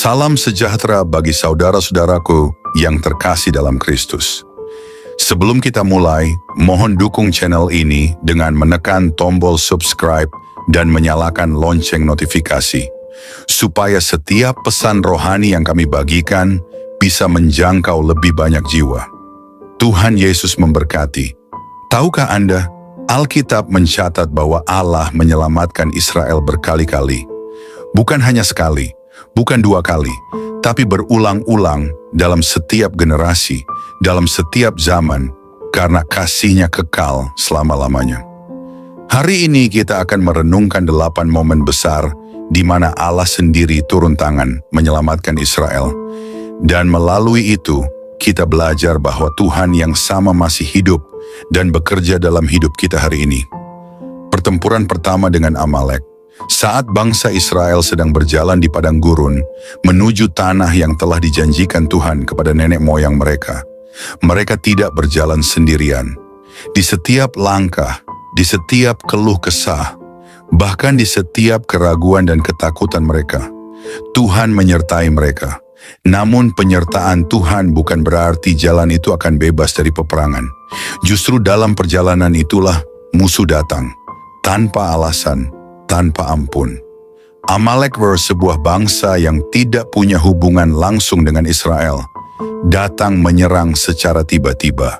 Salam sejahtera bagi saudara-saudaraku yang terkasih dalam Kristus. Sebelum kita mulai, mohon dukung channel ini dengan menekan tombol subscribe dan menyalakan lonceng notifikasi, supaya setiap pesan rohani yang kami bagikan bisa menjangkau lebih banyak jiwa. Tuhan Yesus memberkati. Tahukah Anda, Alkitab mencatat bahwa Allah menyelamatkan Israel berkali-kali. Bukan hanya sekali, bukan dua kali, tapi berulang-ulang dalam setiap generasi, dalam setiap zaman, karena kasih-Nya kekal selama-lamanya. Hari ini kita akan merenungkan 8 momen besar di mana Allah sendiri turun tangan menyelamatkan Israel. Dan melalui itu, kita belajar bahwa Tuhan yang sama masih hidup dan bekerja dalam hidup kita hari ini. Pertempuran pertama dengan Amalek. Saat bangsa Israel sedang berjalan di padang gurun menuju tanah yang telah dijanjikan Tuhan kepada nenek moyang mereka, mereka tidak berjalan sendirian. Di setiap langkah, di setiap keluh kesah, bahkan di setiap keraguan dan ketakutan mereka, Tuhan menyertai mereka. Namun penyertaan Tuhan bukan berarti jalan itu akan bebas dari peperangan. Justru dalam perjalanan itulah musuh datang, tanpa alasan, tanpa ampun. Amalek sebuah bangsa yang tidak punya hubungan langsung dengan Israel, datang menyerang secara tiba-tiba.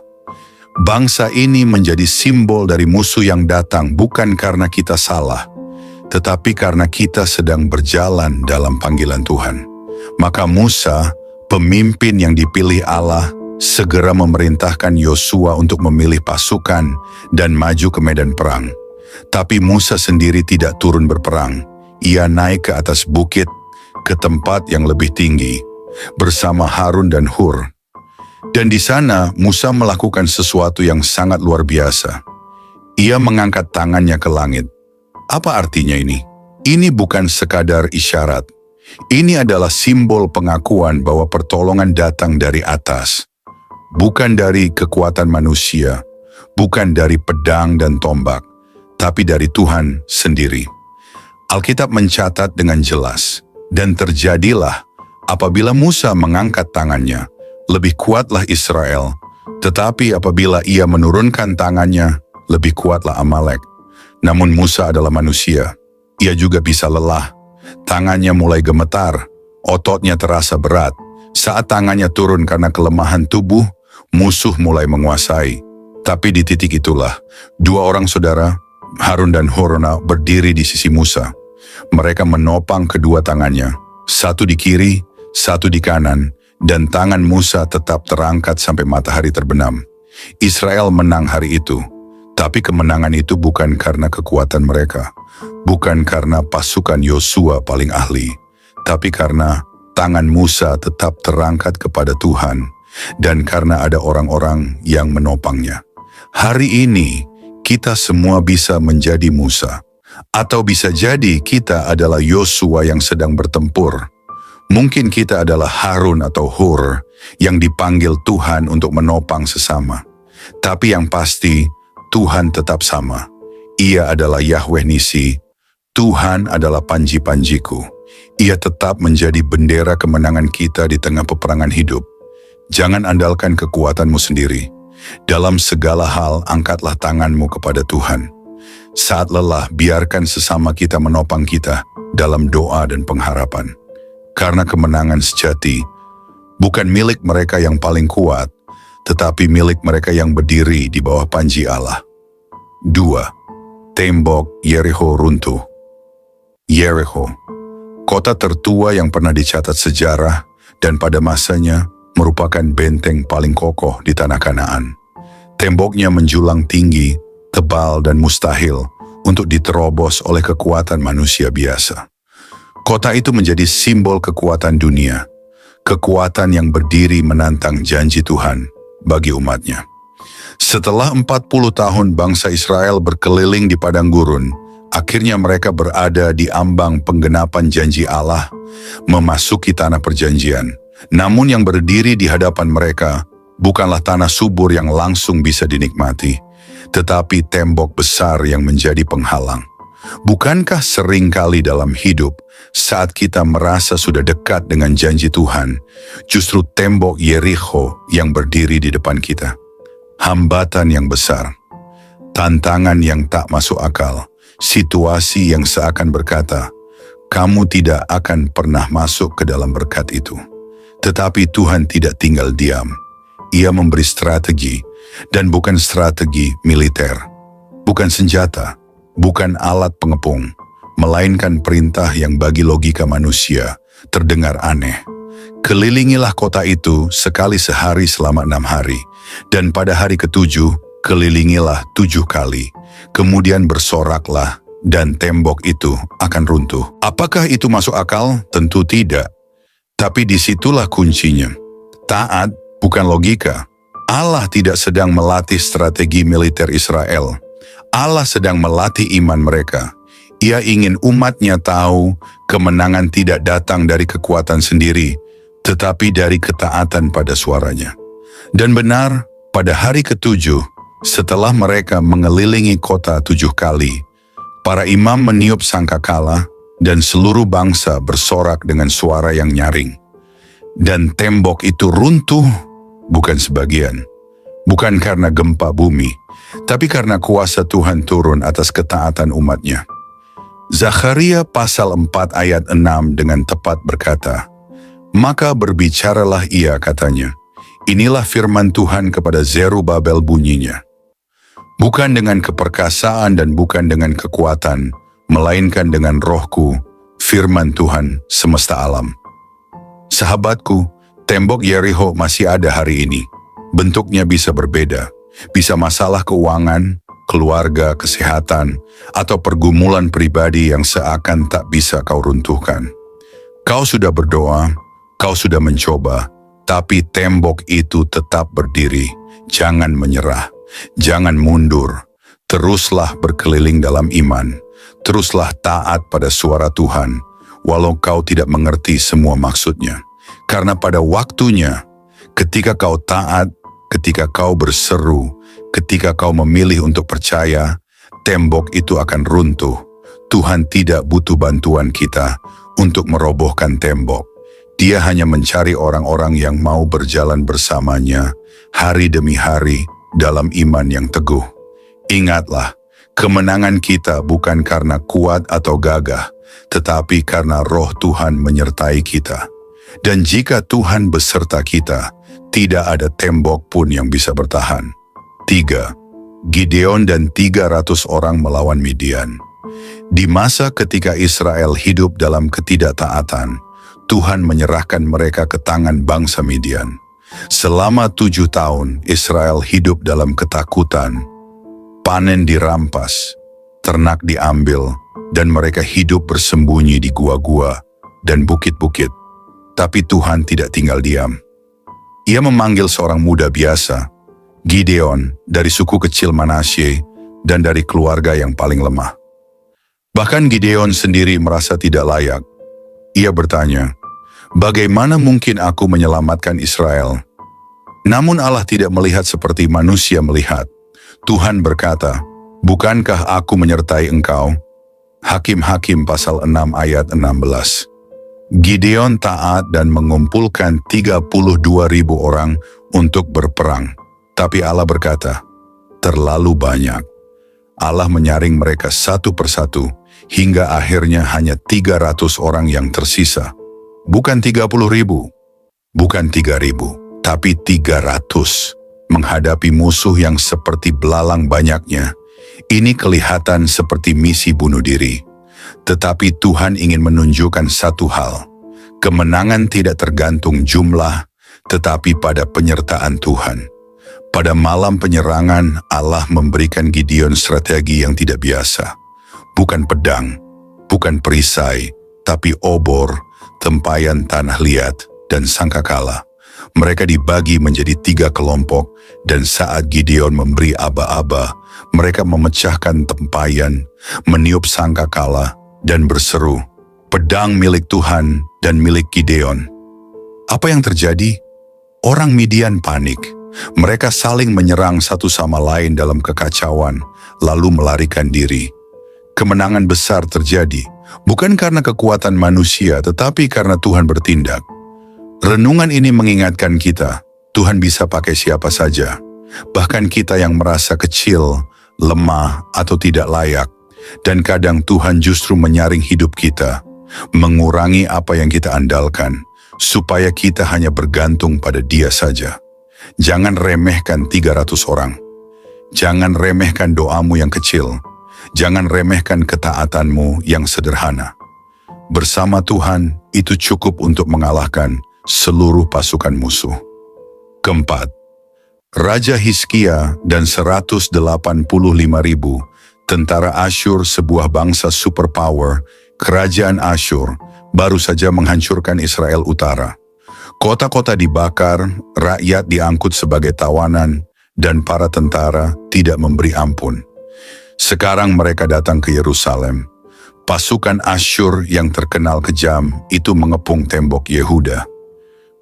Bangsa ini menjadi simbol dari musuh yang datang bukan karena kita salah, tetapi karena kita sedang berjalan dalam panggilan Tuhan. Maka Musa, pemimpin yang dipilih Allah, segera memerintahkan Yosua untuk memilih pasukan dan maju ke medan perang. Tapi Musa sendiri tidak turun berperang. Ia naik ke atas bukit, ke tempat yang lebih tinggi, bersama Harun dan Hur. Dan di sana Musa melakukan sesuatu yang sangat luar biasa. Ia mengangkat tangannya ke langit. Apa artinya ini? Ini bukan sekadar isyarat. Ini adalah simbol pengakuan bahwa pertolongan datang dari atas. Bukan dari kekuatan manusia, bukan dari pedang dan tombak, tapi dari Tuhan sendiri. Alkitab mencatat dengan jelas, dan terjadilah apabila Musa mengangkat tangannya, lebih kuatlah Israel, tetapi apabila ia menurunkan tangannya, lebih kuatlah Amalek. Namun Musa adalah manusia, ia juga bisa lelah. Tangannya mulai gemetar, ototnya terasa berat. Saat tangannya turun karena kelemahan tubuh, musuh mulai menguasai. Tapi di titik itulah, dua orang saudara, Harun dan Hur, berdiri di sisi Musa. Mereka menopang kedua tangannya, satu di kiri, satu di kanan, dan tangan Musa tetap terangkat sampai matahari terbenam. Israel menang hari itu, tapi kemenangan itu bukan karena kekuatan mereka, bukan karena pasukan Yosua paling ahli, tapi karena tangan Musa tetap terangkat kepada Tuhan, dan karena ada orang-orang yang menopangnya. Hari ini, kita semua bisa menjadi Musa, atau bisa jadi kita adalah Yosua yang sedang bertempur. Mungkin kita adalah Harun atau Hur yang dipanggil Tuhan untuk menopang sesama. Tapi yang pasti, Tuhan tetap sama. Ia adalah Yahweh Nisi. Tuhan adalah panji-panjiku. Ia tetap menjadi bendera kemenangan kita di tengah peperangan hidup. Jangan andalkan kekuatanmu sendiri. Dalam segala hal, angkatlah tanganmu kepada Tuhan. Saat lelah, biarkan sesama kita menopang kita dalam doa dan pengharapan. Karena kemenangan sejati bukan milik mereka yang paling kuat, tetapi milik mereka yang berdiri di bawah panji Allah. 2. Tembok Yerikho runtuh. Yerikho, kota tertua yang pernah dicatat sejarah dan pada masanya merupakan benteng paling kokoh di tanah Kanaan. Temboknya menjulang tinggi, tebal dan mustahil untuk diterobos oleh kekuatan manusia biasa. Kota itu menjadi simbol kekuatan dunia, kekuatan yang berdiri menantang janji Tuhan bagi umatnya. Setelah 40 tahun bangsa Israel berkeliling di padang gurun, akhirnya mereka berada di ambang penggenapan janji Allah, memasuki tanah perjanjian. Namun yang berdiri di hadapan mereka bukanlah tanah subur yang langsung bisa dinikmati, tetapi tembok besar yang menjadi penghalang. Bukankah seringkali dalam hidup, saat kita merasa sudah dekat dengan janji Tuhan, justru tembok Yerikho yang berdiri di depan kita? Hambatan yang besar, tantangan yang tak masuk akal, situasi yang seakan berkata, kamu tidak akan pernah masuk ke dalam berkat itu. Tetapi Tuhan tidak tinggal diam. Ia memberi strategi, dan bukan strategi militer, bukan senjata, bukan alat pengepung, melainkan perintah yang bagi logika manusia terdengar aneh. Kelilingilah kota itu sekali sehari selama 6 hari, dan pada hari ke-7, kelilingilah 7 kali. Kemudian bersoraklah, dan tembok itu akan runtuh. Apakah itu masuk akal? Tentu tidak. Tapi disitulah kuncinya. Taat bukan logika. Allah tidak sedang melatih strategi militer Israel. Allah sedang melatih iman mereka. Ia ingin umatnya tahu kemenangan tidak datang dari kekuatan sendiri, tetapi dari ketaatan pada suaranya. Dan benar, pada hari ke-7, setelah mereka mengelilingi kota 7 kali, para imam meniup sangkakala dan seluruh bangsa bersorak dengan suara yang nyaring. Dan tembok itu runtuh, bukan sebagian. Bukan karena gempa bumi, tapi karena kuasa Tuhan turun atas ketaatan umatnya. Zakharia pasal 4 ayat 6 dengan tepat berkata, maka berbicaralah ia katanya, inilah firman Tuhan kepada Zerubabel bunyinya. Bukan dengan keperkasaan dan bukan dengan kekuatan, melainkan dengan rohku, firman Tuhan semesta alam. Sahabatku, tembok Yerikho masih ada hari ini. Bentuknya bisa berbeda, bisa masalah keuangan, keluarga, kesehatan, atau pergumulan pribadi yang seakan tak bisa kau runtuhkan. Kau sudah berdoa, kau sudah mencoba, tapi tembok itu tetap berdiri. Jangan menyerah, jangan mundur. Teruslah berkeliling dalam iman, teruslah taat pada suara Tuhan, walau kau tidak mengerti semua maksudnya. Karena pada waktunya, ketika kau taat, ketika kau berseru, ketika kau memilih untuk percaya, tembok itu akan runtuh. Tuhan tidak butuh bantuan kita untuk merobohkan tembok. Dia hanya mencari orang-orang yang mau berjalan bersamanya hari demi hari dalam iman yang teguh. Ingatlah, kemenangan kita bukan karena kuat atau gagah, tetapi karena roh Tuhan menyertai kita. Dan jika Tuhan beserta kita, tidak ada tembok pun yang bisa bertahan. 3. Gideon dan 300 orang melawan Midian. Di masa ketika Israel hidup dalam ketidaktaatan, Tuhan menyerahkan mereka ke tangan bangsa Midian. Selama 7 tahun, Israel hidup dalam ketakutan. Panen dirampas, ternak diambil, dan mereka hidup bersembunyi di gua-gua dan bukit-bukit. Tapi Tuhan tidak tinggal diam. Ia memanggil seorang muda biasa, Gideon, dari suku kecil Manasye dan dari keluarga yang paling lemah. Bahkan Gideon sendiri merasa tidak layak. Ia bertanya, bagaimana mungkin aku menyelamatkan Israel? Namun Allah tidak melihat seperti manusia melihat. Tuhan berkata, bukankah aku menyertai engkau? Hakim-Hakim pasal 6 ayat 16. Gideon taat dan mengumpulkan 32.000 orang untuk berperang. Tapi Allah berkata, terlalu banyak. Allah menyaring mereka satu persatu, hingga akhirnya hanya 300 orang yang tersisa. Bukan 30.000, bukan 3.000, tapi 300. Menghadapi musuh yang seperti belalang banyaknya, ini kelihatan seperti misi bunuh diri. Tetapi Tuhan ingin menunjukkan satu hal. Kemenangan tidak tergantung jumlah, tetapi pada penyertaan Tuhan. Pada malam penyerangan, Allah memberikan Gideon strategi yang tidak biasa. Bukan pedang, bukan perisai, tapi obor, tempayan tanah liat, dan sangkakala. Mereka dibagi menjadi 3 kelompok, dan saat Gideon memberi aba-aba, mereka memecahkan tempayan, meniup sangkakala, dan berseru, pedang milik Tuhan dan milik Gideon. Apa yang terjadi? Orang Midian panik. Mereka saling menyerang satu sama lain dalam kekacauan, lalu melarikan diri. Kemenangan besar terjadi, bukan karena kekuatan manusia, tetapi karena Tuhan bertindak. Renungan ini mengingatkan kita, Tuhan bisa pakai siapa saja, bahkan kita yang merasa kecil, lemah, atau tidak layak. Dan kadang Tuhan justru menyaring hidup kita, mengurangi apa yang kita andalkan, supaya kita hanya bergantung pada Dia saja. Jangan remehkan 300 orang. Jangan remehkan doamu yang kecil. Jangan remehkan ketaatanmu yang sederhana. Bersama Tuhan, itu cukup untuk mengalahkan seluruh pasukan musuh. Keempat, Raja Hizkia dan 185.000 tentara Asyur, sebuah bangsa superpower, kerajaan Asyur, baru saja menghancurkan Israel Utara. Kota-kota dibakar, rakyat diangkut sebagai tawanan, dan para tentara tidak memberi ampun. Sekarang mereka datang ke Yerusalem. Pasukan Asyur yang terkenal kejam itu mengepung tembok Yehuda.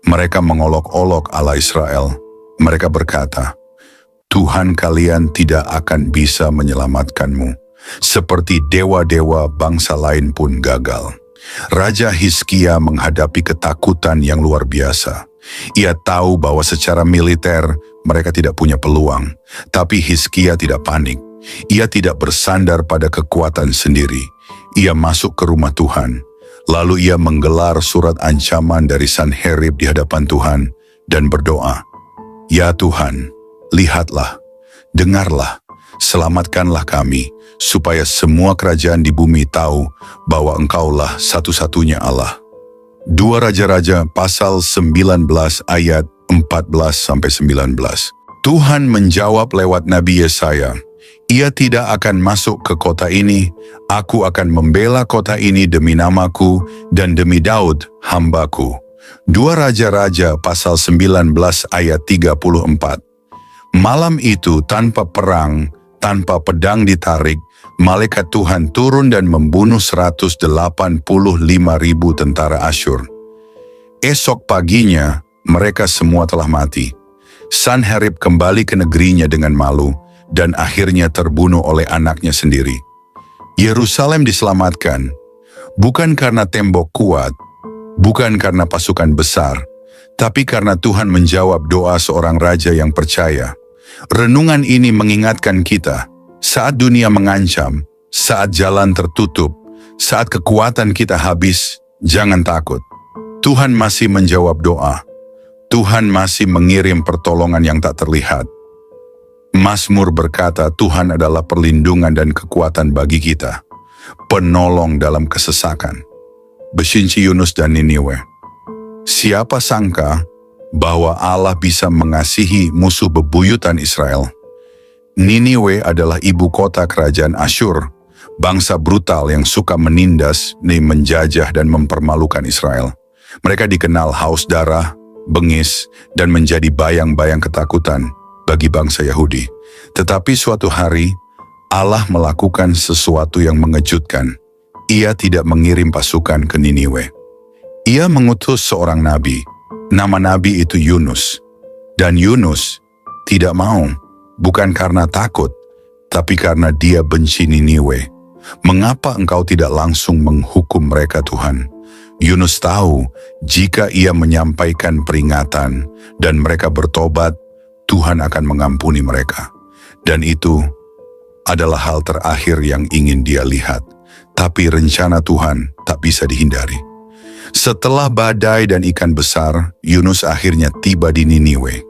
Mereka mengolok-olok Allah Israel. Mereka berkata, Tuhan kalian tidak akan bisa menyelamatkanmu, seperti dewa-dewa bangsa lain pun gagal. Raja Hizkia menghadapi ketakutan yang luar biasa. Ia tahu bahwa secara militer mereka tidak punya peluang, tapi Hizkia tidak panik. Ia tidak bersandar pada kekuatan sendiri. Ia masuk ke rumah Tuhan. Lalu ia menggelar surat ancaman dari Sanherib di hadapan Tuhan dan berdoa, Ya Tuhan, lihatlah, dengarlah, selamatkanlah kami, supaya semua kerajaan di bumi tahu bahwa Engkaulah satu-satunya Allah. 2 Raja-Raja pasal 19 ayat 14-19. Tuhan menjawab lewat Nabi Yesaya, Ia tidak akan masuk ke kota ini, aku akan membela kota ini demi namaku dan demi Daud, hambaku. 2 Raja-Raja pasal 19 ayat 34. Malam itu tanpa perang, tanpa pedang ditarik, malaikat Tuhan turun dan membunuh 185.000 tentara Asyur. Esok paginya, mereka semua telah mati. Sanherib kembali ke negerinya dengan malu, dan akhirnya terbunuh oleh anaknya sendiri. Yerusalem diselamatkan, bukan karena tembok kuat, bukan karena pasukan besar, tapi karena Tuhan menjawab doa seorang raja yang percaya. Renungan ini mengingatkan kita, saat dunia mengancam, saat jalan tertutup, saat kekuatan kita habis, jangan takut. Tuhan masih menjawab doa. Tuhan masih mengirim pertolongan yang tak terlihat. Mazmur berkata, Tuhan adalah perlindungan dan kekuatan bagi kita, penolong dalam kesesakan. Bersinci Yunus dan Niniwe. Siapa sangka bahwa Allah bisa mengasihi musuh bebuyutan Israel? Niniwe adalah ibu kota kerajaan Asyur, bangsa brutal yang suka menindas, menjajah dan mempermalukan Israel. Mereka dikenal haus darah, bengis, dan menjadi bayang-bayang ketakutan bagi bangsa Yahudi. Tetapi suatu hari, Allah melakukan sesuatu yang mengejutkan. Ia tidak mengirim pasukan ke Niniwe. Ia mengutus seorang nabi. Nama nabi itu Yunus. Dan Yunus tidak mau, bukan karena takut, tapi karena dia benci Niniwe. Mengapa engkau tidak langsung menghukum mereka, Tuhan? Yunus tahu, jika ia menyampaikan peringatan dan mereka bertobat, Tuhan akan mengampuni mereka. Dan itu adalah hal terakhir yang ingin dia lihat. Tapi rencana Tuhan tak bisa dihindari. Setelah badai dan ikan besar, Yunus akhirnya tiba di Niniwe.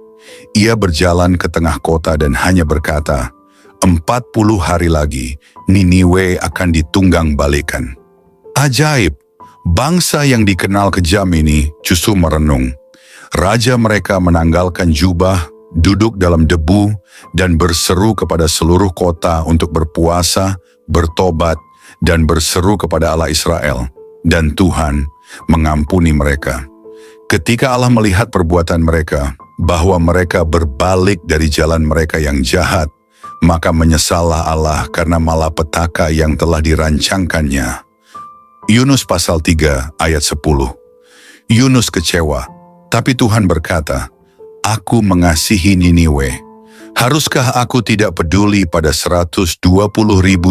Ia berjalan ke tengah kota dan hanya berkata, 40 hari lagi Niniwe akan ditunggang balikan. Ajaib, bangsa yang dikenal kejam ini justru merenung. Raja mereka menanggalkan jubah, duduk dalam debu, dan berseru kepada seluruh kota untuk berpuasa, bertobat, dan berseru kepada Allah Israel. Dan Tuhan mengampuni mereka. Ketika Allah melihat perbuatan mereka, bahwa mereka berbalik dari jalan mereka yang jahat, maka menyesallah Allah karena malapetaka yang telah dirancangkannya. Yunus pasal 3 ayat 10. Yunus kecewa, tapi Tuhan berkata, Aku mengasihi Niniwe. Haruskah aku tidak peduli pada 120.000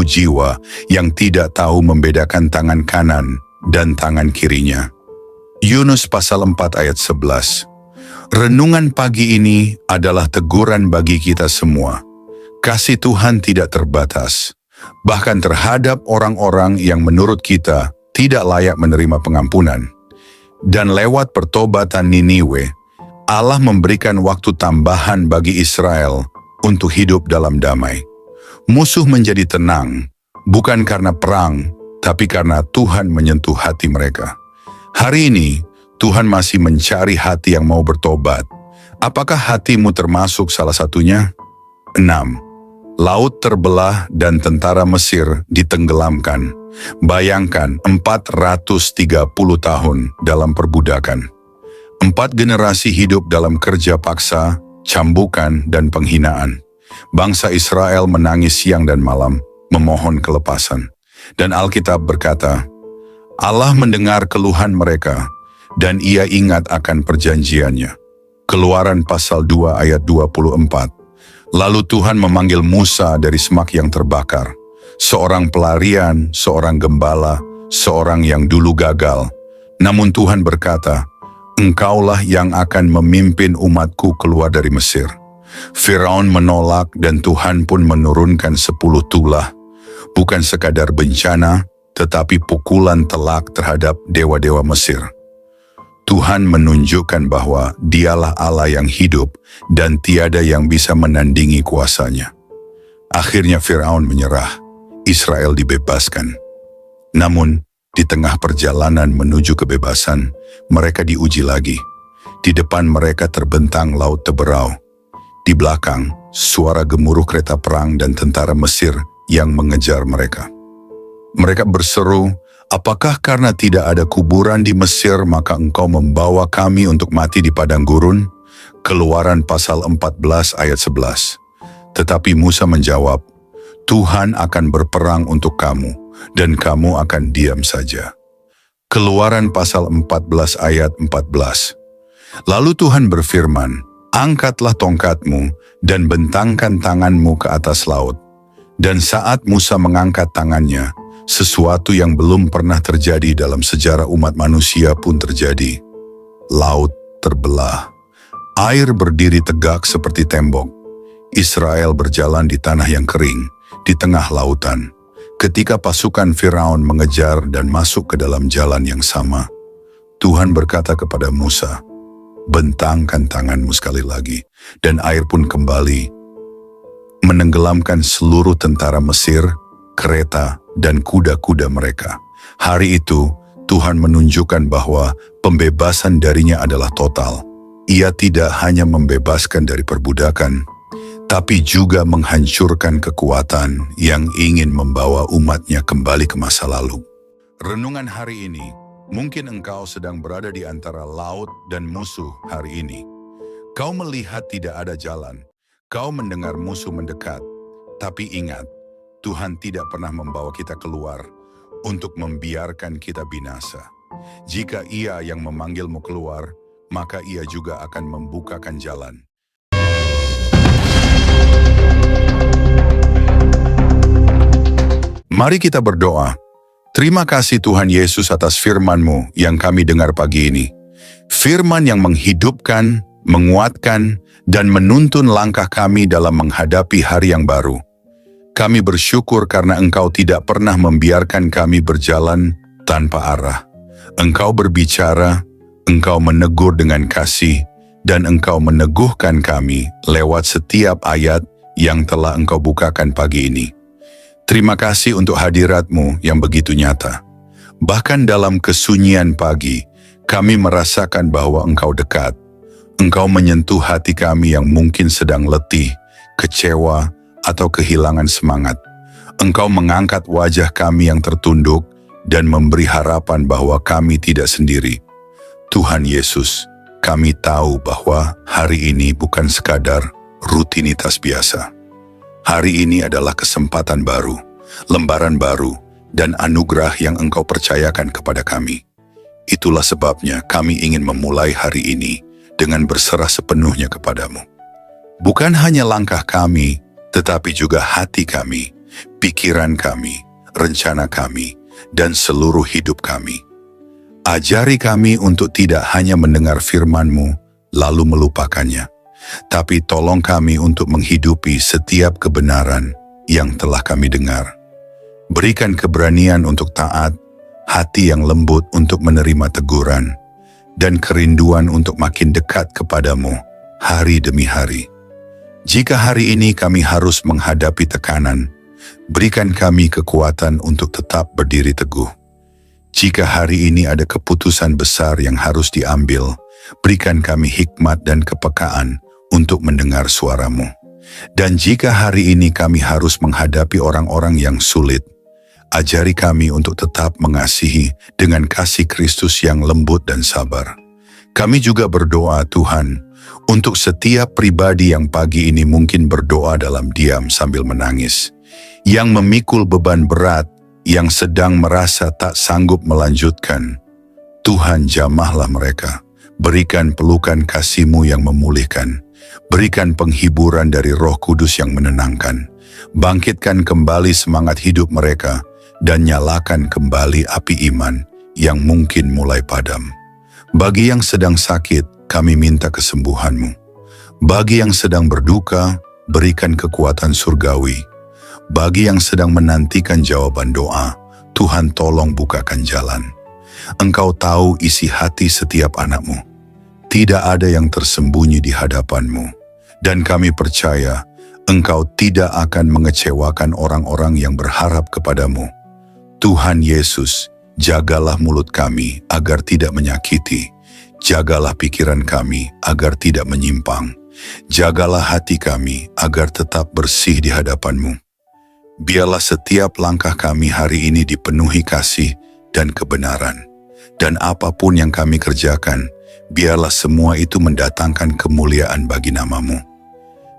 jiwa yang tidak tahu membedakan tangan kanan dan tangan kirinya? Yunus pasal 4 ayat 11. Renungan pagi ini adalah teguran bagi kita semua. Kasih Tuhan tidak terbatas, bahkan terhadap orang-orang yang menurut kita tidak layak menerima pengampunan. Dan lewat pertobatan Niniwe, Allah memberikan waktu tambahan bagi Israel untuk hidup dalam damai. Musuh menjadi tenang, bukan karena perang, tapi karena Tuhan menyentuh hati mereka. Hari ini, Tuhan masih mencari hati yang mau bertobat. Apakah hatimu termasuk salah satunya? 6. Laut terbelah dan tentara Mesir ditenggelamkan. Bayangkan 430 tahun dalam perbudakan. 4 generasi hidup dalam kerja paksa, cambukan, dan penghinaan. Bangsa Israel menangis siang dan malam, memohon kelepasan. Dan Alkitab berkata, Allah mendengar keluhan mereka, dan Ia ingat akan perjanjiannya. Keluaran pasal 2 ayat 24. Lalu Tuhan memanggil Musa dari semak yang terbakar. Seorang pelarian, seorang gembala, seorang yang dulu gagal. Namun Tuhan berkata, Engkaulah yang akan memimpin umatku keluar dari Mesir. Firaun menolak dan Tuhan pun menurunkan 10 tulah. Bukan sekadar bencana, tetapi pukulan telak terhadap dewa-dewa Mesir. Tuhan menunjukkan bahwa Dialah Allah yang hidup dan tiada yang bisa menandingi kuasanya. Akhirnya Firaun menyerah, Israel dibebaskan. Namun, di tengah perjalanan menuju kebebasan, mereka diuji lagi. Di depan mereka terbentang laut Teberau. Di belakang, suara gemuruh kereta perang dan tentara Mesir yang mengejar mereka. Mereka berseru, apakah karena tidak ada kuburan di Mesir maka engkau membawa kami untuk mati di padang gurun? Keluaran pasal 14 ayat 11. Tetapi Musa menjawab, Tuhan akan berperang untuk kamu, dan kamu akan diam saja. Keluaran pasal 14 ayat 14. Lalu Tuhan berfirman, angkatlah tongkatmu dan bentangkan tanganmu ke atas laut. Dan saat Musa mengangkat tangannya, sesuatu yang belum pernah terjadi dalam sejarah umat manusia pun terjadi. Laut terbelah. Air berdiri tegak seperti tembok. Israel berjalan di tanah yang kering, di tengah lautan. Ketika pasukan Firaun mengejar dan masuk ke dalam jalan yang sama, Tuhan berkata kepada Musa, bentangkan tanganmu sekali lagi, dan air pun kembali menenggelamkan seluruh tentara Mesir, kereta, dan kuda-kuda mereka. Hari itu, Tuhan menunjukkan bahwa pembebasan darinya adalah total. Ia tidak hanya membebaskan dari perbudakan, tapi juga menghancurkan kekuatan yang ingin membawa umatnya kembali ke masa lalu. Renungan hari ini, mungkin engkau sedang berada di antara laut dan musuh hari ini. Kau melihat tidak ada jalan, kau mendengar musuh mendekat, tapi ingat, Tuhan tidak pernah membawa kita keluar untuk membiarkan kita binasa. Jika Ia yang memanggilmu keluar, maka Ia juga akan membukakan jalan. Mari kita berdoa. Terima kasih Tuhan Yesus atas firman-Mu yang kami dengar pagi ini. Firman yang menghidupkan, menguatkan, dan menuntun langkah kami dalam menghadapi hari yang baru. Kami bersyukur karena Engkau tidak pernah membiarkan kami berjalan tanpa arah. Engkau berbicara, Engkau menegur dengan kasih, dan Engkau meneguhkan kami lewat setiap ayat yang telah Engkau bukakan pagi ini. Terima kasih untuk hadirat-Mu yang begitu nyata. Bahkan dalam kesunyian pagi, kami merasakan bahwa Engkau dekat. Engkau menyentuh hati kami yang mungkin sedang letih, kecewa, atau kehilangan semangat. Engkau mengangkat wajah kami yang tertunduk dan memberi harapan bahwa kami tidak sendiri. Tuhan Yesus, kami tahu bahwa hari ini bukan sekadar rutinitas biasa. Hari ini adalah kesempatan baru, lembaran baru, dan anugerah yang Engkau percayakan kepada kami. Itulah sebabnya kami ingin memulai hari ini dengan berserah sepenuhnya kepadamu. Bukan hanya langkah kami, tetapi juga hati kami, pikiran kami, rencana kami, dan seluruh hidup kami. Ajari kami untuk tidak hanya mendengar firman-Mu, lalu melupakannya, tapi tolong kami untuk menghidupi setiap kebenaran yang telah kami dengar. Berikan keberanian untuk taat, hati yang lembut untuk menerima teguran, dan kerinduan untuk makin dekat kepadamu hari demi hari. Jika hari ini kami harus menghadapi tekanan, berikan kami kekuatan untuk tetap berdiri teguh. Jika hari ini ada keputusan besar yang harus diambil, berikan kami hikmat dan kepekaan untuk mendengar suara-Mu. Dan jika hari ini kami harus menghadapi orang-orang yang sulit, ajari kami untuk tetap mengasihi dengan kasih Kristus yang lembut dan sabar. Kami juga berdoa, Tuhan, untuk setiap pribadi yang pagi ini mungkin berdoa dalam diam sambil menangis, yang memikul beban berat, yang sedang merasa tak sanggup melanjutkan. Tuhan, jamahlah mereka, berikan pelukan kasih-Mu yang memulihkan, berikan penghiburan dari Roh Kudus yang menenangkan, bangkitkan kembali semangat hidup mereka, dan nyalakan kembali api iman yang mungkin mulai padam. Bagi yang sedang sakit, kami minta kesembuhan-Mu. Bagi yang sedang berduka, berikan kekuatan surgawi. Bagi yang sedang menantikan jawaban doa, Tuhan tolong bukakan jalan. Engkau tahu isi hati setiap anak-Mu. Tidak ada yang tersembunyi di hadapan-Mu. Dan kami percaya, Engkau tidak akan mengecewakan orang-orang yang berharap kepadamu. Tuhan Yesus, jagalah mulut kami agar tidak menyakiti. Jagalah pikiran kami agar tidak menyimpang. Jagalah hati kami agar tetap bersih di hadapan-Mu. Biarlah setiap langkah kami hari ini dipenuhi kasih dan kebenaran. Dan apapun yang kami kerjakan, biarlah semua itu mendatangkan kemuliaan bagi nama-Mu.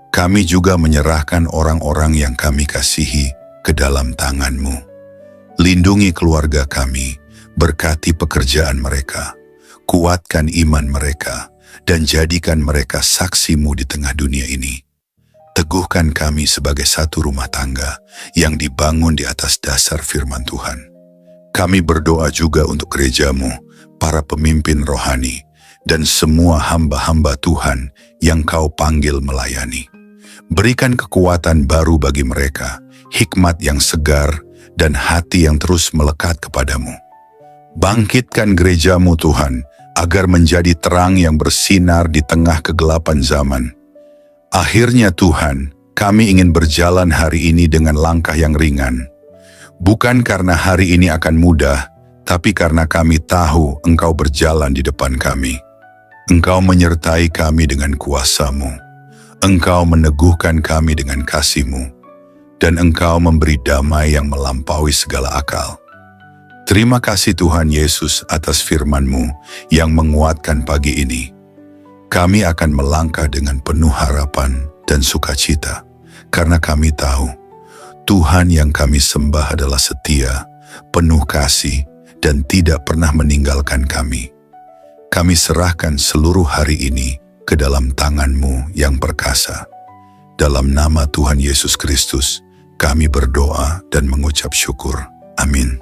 Kami juga menyerahkan orang-orang yang kami kasihi ke dalam tangan-Mu. Lindungi keluarga kami, berkati pekerjaan mereka, kuatkan iman mereka, dan jadikan mereka saksi-Mu di tengah dunia ini. Teguhkan kami sebagai satu rumah tangga yang dibangun di atas dasar firman Tuhan. Kami berdoa juga untuk gereja-Mu, para pemimpin rohani, dan semua hamba-hamba Tuhan yang Kau panggil melayani. Berikan kekuatan baru bagi mereka, hikmat yang segar, dan hati yang terus melekat kepadamu. Bangkitkan gereja-Mu Tuhan, agar menjadi terang yang bersinar di tengah kegelapan zaman. Akhirnya Tuhan, kami ingin berjalan hari ini dengan langkah yang ringan. Bukan karena hari ini akan mudah, tapi karena kami tahu Engkau berjalan di depan kami. Engkau menyertai kami dengan kuasa-Mu. Engkau meneguhkan kami dengan kasih-Mu. Dan Engkau memberi damai yang melampaui segala akal. Terima kasih Tuhan Yesus atas firman-Mu yang menguatkan pagi ini. Kami akan melangkah dengan penuh harapan dan sukacita, karena kami tahu Tuhan yang kami sembah adalah setia, penuh kasih, dan tidak pernah meninggalkan kami. Kami serahkan seluruh hari ini ke dalam tangan-Mu yang perkasa. Dalam nama Tuhan Yesus Kristus, kami berdoa dan mengucap syukur. Amin.